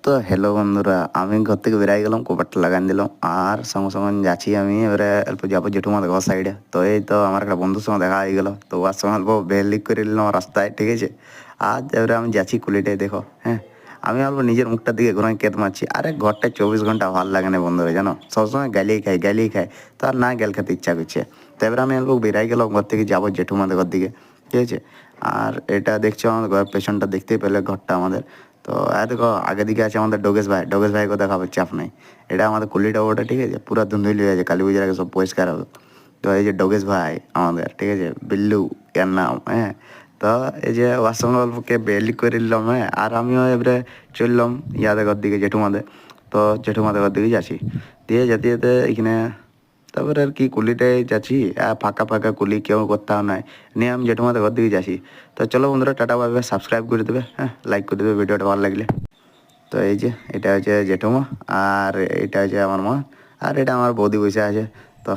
তো হ্যালো বন্ধুরা, আমি ঘর থেকে বেরিয়ে গেলাম, কপারটা লাগান দিলাম আর সঙ্গে সঙ্গে যাচ্ছি আমি এবারে অল্প যাবো জেঠুমাদের ঘর সাইডে। তো এই তো আমার একটা বন্ধুর সঙ্গে দেখা হয়ে গেলো, তো ওর সঙ্গে অল্প বেলিক করে নিলাম রাস্তায়, ঠিক আছে। আর এবারে আমি যাচ্ছি কুলিটাই দেখো, হ্যাঁ। আমি অল্প নিজের মুখটার দিকে ঘুরে কেত মারছি, আরে ঘরটা 24 ঘন্টা ভালো লাগে না বন্ধুরা, জানো সবসময় গালিই খাই। তো আর না গেল খেতে ইচ্ছা করছে। তো এবারে আমি অল্প বেরিয়ে গেলাম ঘর থেকে, যাবো জেঠুমাদের ঘর দিকে, ঠিক আছে। আর এটা দেখছো আমাদের ঘরের পেছনটা, দেখতেই পেলে ঘরটা আমাদের। তো দেখো আগের দিকে আছে আমাদের ডোগেশ ভাইকে দেখাবে, চাপ নাই। এটা আমাদের কুলিটা, ওটা ঠিক আছে, পুরো ধুন্দুলি হয়ে আছে, কালী পুজোর আগে সব পরিষ্কার হবে। তো এই যে ডোগেশ ভাই আমাদের, ঠিক আছে, বিল্লু এর নাম, হ্যাঁ। তো এই যে ওর সঙ্গে অল্পকে বেলি করে নিলাম, হ্যাঁ। আর আমিও এবারে চললাম ইয়াদের ঘর দিকে, জেঠুমাদের। তো জেঠুমাদের ঘর দিকে যাচ্ছি, দিয়ে যেতে যেতে এখানে তারপরে আর কি কুলিটায় যাচ্ছি। ফাঁকা ফাঁকা কুলি, কেউ কোথাও নাই, নিয়ে আমি জেঠুমাদের ঘর দিকে যাচ্ছি। তো চলো বন্ধুরা, টাটা ভাবে সাবস্ক্রাইব করে দেবে, হ্যাঁ, লাইক করে দেবে ভিডিওটা ভালো লাগলে। তো এই যে এটা হচ্ছে জেঠুমা, আর এটা হচ্ছে আমার মা, আর এটা আমার বৌদি বসে আছে।